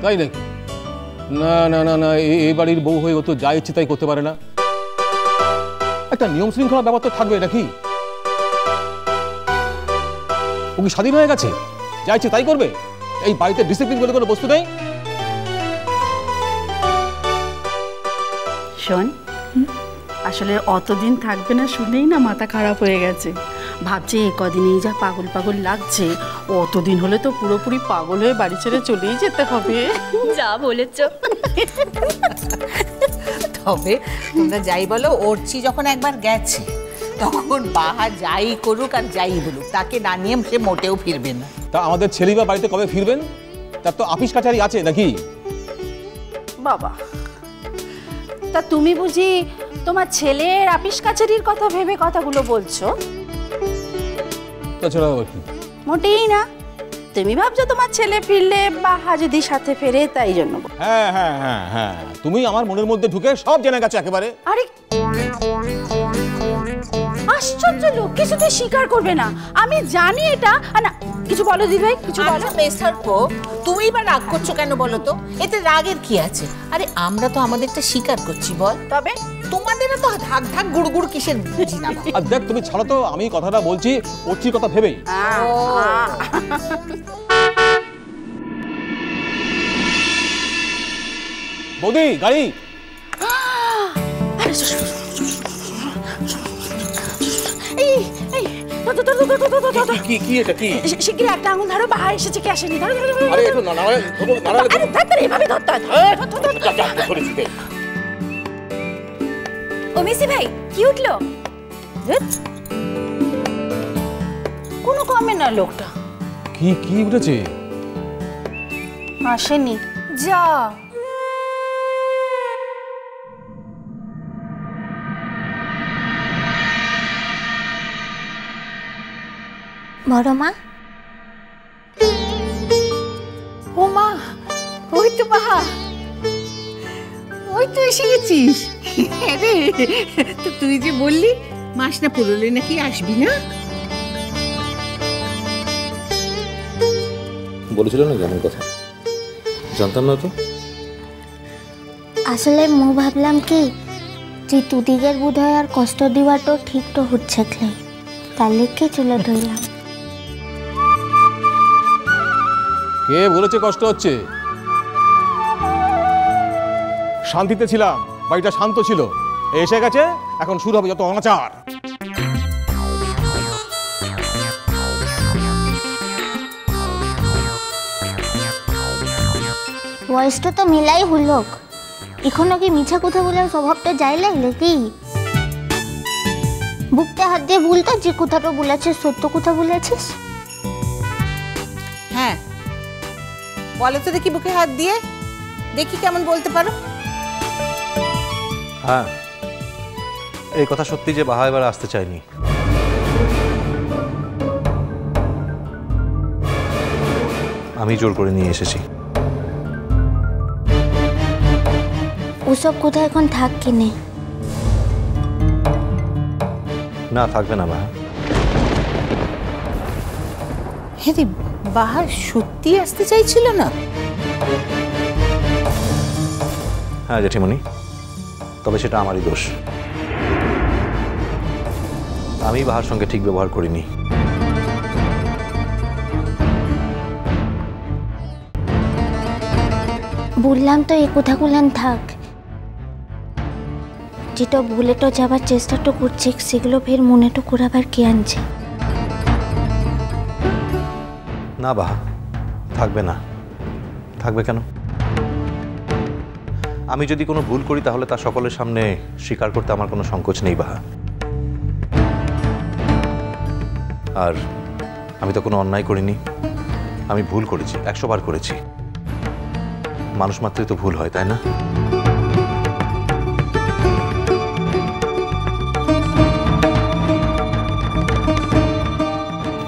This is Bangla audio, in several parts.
তাই নাকি? না না না না, এই বাড়ির বউ হয়ে ও তো যা ইচ্ছে তাই করতে পারে না। একটা নিয়ম শৃঙ্খলা ব্যাপার তো থাকবে নাকি? ও কি স্বাধীন হয়ে গেছে, যা ইচ্ছে তাই করবে? এই বাড়িতে ডিসিপ্লিন বলে কোনো বস্তু নেই? শোন, আসলে অতদিন থাকবে না শুনেই না মাথা খারাপ হয়ে গেছে। ভাবছে এই কদিনেই যা পাগল পাগল লাগছে, অতদিন হলে তো পুরোপুরি পাগল হয়ে বাড়ি ছেড়ে চলেই যেতে হবে। যা বলেছ। তবে তোমরা যাই বলো, অর্চি যখন একবার গেছে তখন বাহা যাই করুক আর যাই বলুক, তাকে না নিয়ে সে মোটেও ফিরবে না। তা আমাদের ছেলেই বা বাড়িতে কবে ফিরবেন? তার তো অফিস কাছারি আছে নাকি? বাবা, তা তুমি বুঝি তোমার ছেলের অফিস কাছারির কথা ভেবে কথাগুলো বলছো? তাছাড়া আবার কি? মোটেই না। তুমি ভাবছো তোমার ছেলে ফিরলে বাহা যদি সাথে ফেরে, তাই জন্য। হ্যাঁ হ্যাঁ হ্যাঁ হ্যাঁ, তুমি আমার মনের মধ্যে ঢুকে সব জেনে গেছো একেবারে। আরে আশ্চর্য লোক, কিছুতে স্বীকার করবে না। আমি জানি এটা। না, কিছু বলো দিদি ভাই, কিছু বলো। মেসারপো, তুমি বা রাগ করছো কেন বলো তো? এতে রাগের কি আছে? আরে আমরা তো আমাদেরটা স্বীকার করছি, বল। তবে তোমাদেরও তো ধাক ধাক গুড় গুড় কিসের বুঝি না। আর দেখ, তুমি ছাড়ো তো, আমি কথাটা বলছি ওর কথা ভেবেই। বৌদি, গাড়ি। শিগগির একটা আঙুল ধরো, বাহা এসেছে কি আসেনি? ধরো। আরে একটু এভাবে ধরতে হয়। ও মিসি ভাই, কি উঠলো? কোনো কমে না লোকটা। কি কি উঠেছে? আসেনি। যা, বড় মা। ও মা, ওই তো বাহা, ওই তো এসে গেছিস। আরে তো তুই যে বললি মাস না পুরোলে নাকি আসবি না? বলেছিল না কেমন কথা, জানতাম না তো। আসলে মু ভাবলাম কি যে তুদিগের বোধ হয় আর কষ্ট দিবাটো ঠিক তো হচ্ছে, তার লেগে চলে ধরলাম। কে বলেছে কষ্ট হচ্ছে? শান্তিতে ছিলাম, বাড়িটা শান্ত ছিল। এসে গেছে, এখন শুরু হবে যত অনাচার। বয়সটা তো মিলাই হলোক, এখনো কি মিছা কথা বলার স্বভাবটা যাই লাগলে কি? বুকতে হাত দিয়ে বলতো যে কথাটা বলেছিস সত্য কথা বলেছিস। হ্যাঁ বলো তো দেখি, বুকে হাত দিয়ে দেখি কেমন বলতে পারো। হ্যাঁ, এই কথা সত্যি যে বাহা এবার আসতে চাইনি। আমি জোর করে নিয়ে এসেছি। ওসব কথা এখন থাক কিনে। না, থাকবে না বাহা। হ্যাঁ রে, বাহার সত্যি আসতে চাইছিল না? হ্যাঁ জেঠিমণি, তবে সেটা আমারই দোষ। আমি বাহার সঙ্গে ঠিক ব্যবহার করিনি। বললাম তো এই কথাগুলো থাক, যেটা ভুলে তো যাবার চেষ্টাটা করছে সেগুলো ফের মনে তো করাবার কে আনছে? না বাহা, থাকবে না। থাকবে কেন? আমি যদি কোনো ভুল করি তাহলে তা সকলের সামনে স্বীকার করতে আমার কোনো সংকোচ নেই বাহা। আর আমি তো কোনো অন্যায় করিনি, আমি ভুল করেছি, 100 বার করেছি। মানুষ মাত্রই তো ভুল হয়, তাই না?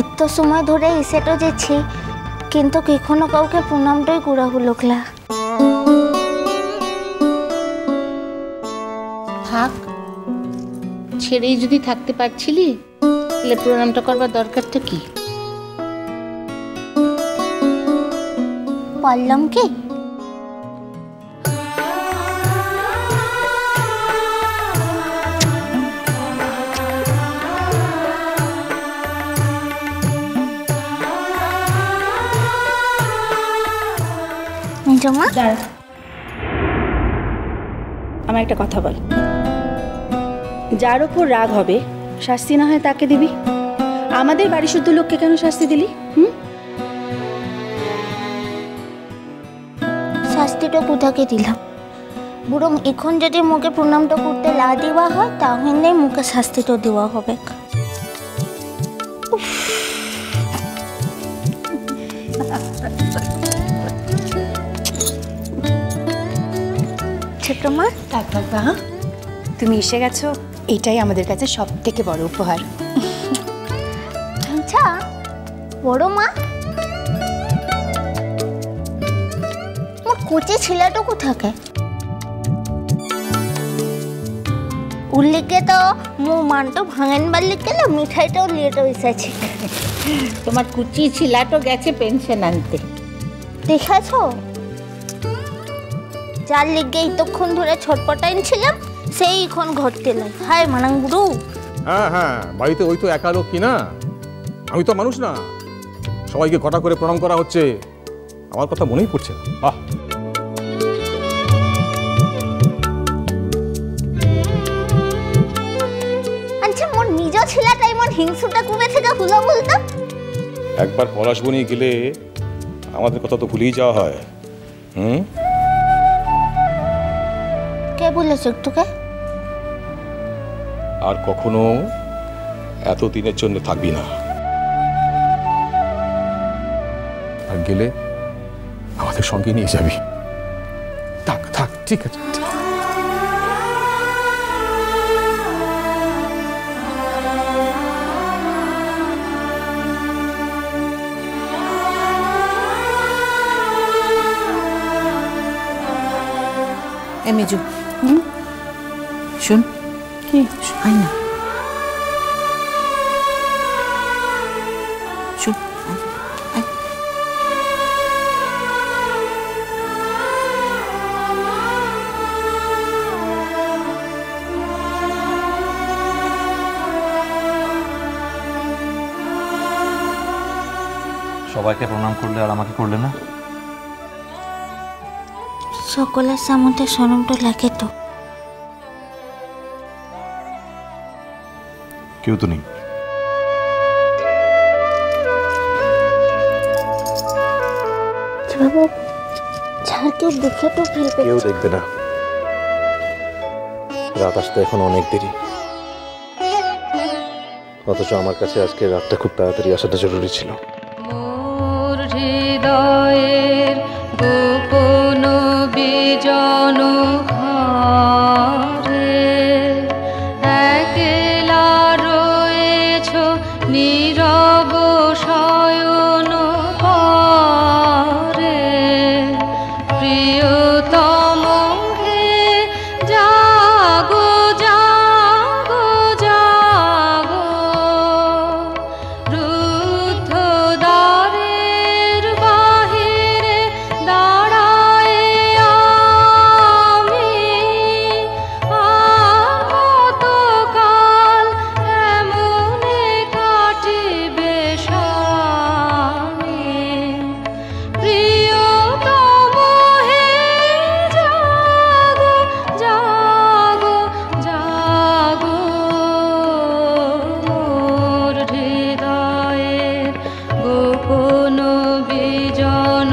এত সময় ধরে এসেটো যেছি, কিন্তু এখনো কাউকে প্রণামটাই করা হলো ক্লা। থাক, ছেড়েই যদি থাকতে পারছিলি তাহলে প্রণামটা করবার দরকারটা কি? বললাম কি মেজমা দাঁড়া, আমার একটা কথা বল। যার ওপর রাগ হবে শাস্তি না হয় তাকে দিবি, আমাদের বাড়ি শুদ্ধ লোককে কেন শাস্তি দিলি? শাস্তিটা কোথাকে দিলাম? বরং এখন যদি মুখে প্রণামটা করতে না দেওয়া হয় তাহলে মুখে শাস্তিটা দেওয়া হবে। ছোট মা, তুমি এসে গেছো, এটাই আমাদের কাছে সব থেকে বড় উপহার। আচ্ছা বড় মা, মোর কুচি ছেলেটা কোথাকে? উল্লিকে তো মো মানটো ভাঙেন বাল্লি গেলে মিঠাইটাও লিয়েটা এসেছে। তোমার কুচি ছিলাটো গেছে পেনশন আনতে। দেখেছ যার লিগে এতক্ষণ ধরে ছটপটাইন ছিলাম সেই এখন ঘটতে লাই। হায় মানাঙ্গুরু। হ্যাঁ হ্যাঁ, বাড়িতে ওই তো একা লোক কি না, আমি তো মানুষ না, সবাইকে কটা করে প্রণাম করা হচ্ছে, আমার কথা মনেই পড়ছে না। বাহ, আচ্ছা মোর নিজ ছেলেটা এমন হিংসুটা কবে থেকে হলো বলতো? একবার পলাশবনি গেলে আমাদের কথা তো ভুলেই যাওয়া হয়। কে বলেছে তোকে? আর কখনো এত দিনের জন্য থাকবি না, আর গেলে আমাদের সঙ্গে নিয়ে যাবি। থাক থাক, ঠিক আছে। মেজু শোন, কি আয় না, শোন আয়। সবাইকে প্রণাম করলে আর আমাকে করলে না? সকলের সামনে সরমটা লাগে তো। কেউ তো নেই। বাবু ঝাড়কে দেখে তো ফেলবে। কেউ দেখবে না, রাত আসতে এখন অনেক দেরি। অথচ আমার কাছে আজকে রাতটা খুব তাড়াতাড়ি আসাটা জরুরি ছিল। মোর হৃদয়ের গোপন বিজন ঘরে একলা রয়েছ নীরব শয়ন পরে। প্রিয়তম হে জাগো জাগো জাগো, রুদ্ধ দ্বারের বাহিরে দাঁড়ায় আমি। আর কতকাল এমনে কাটিবে স্বামী। প্রিয়তম হে জাগো জাগো জাগো, মোর হৃদয়ের গোপন বিজন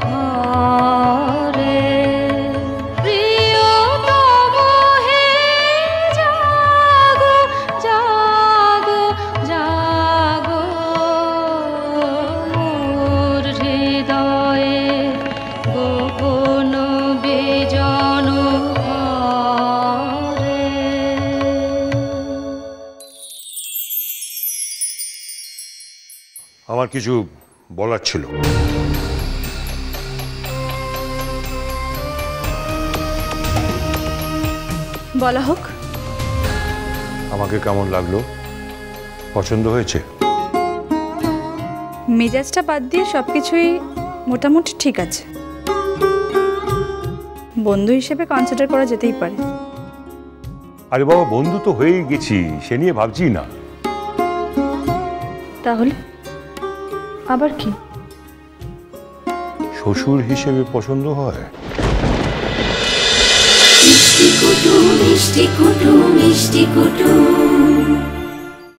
ঘরে। প্রিয়তম হে জাগো জাগো জাগো, মোর হৃদয়ের গোপন বিজন ঘরে। আমার কিছু বলার ছিল। বলা হোক। আমাকে কেমন লাগলো? পছন্দ হয়েছে? মেজাজটা বাদ দিয়ে সব কিছুই মোটামুটি ঠিক আছে। বন্ধু হিসেবে কনসিডার করা যেতেই পারে। আরে বাবা, বন্ধু তো হয়েই গেছি, সে নিয়ে ভাবছি না। তাহলে আবার কি? শ্বশুর হিসেবে পছন্দ হয়? মিষ্টি কুটুম মিষ্টি কুটুম মিষ্টি কুটুম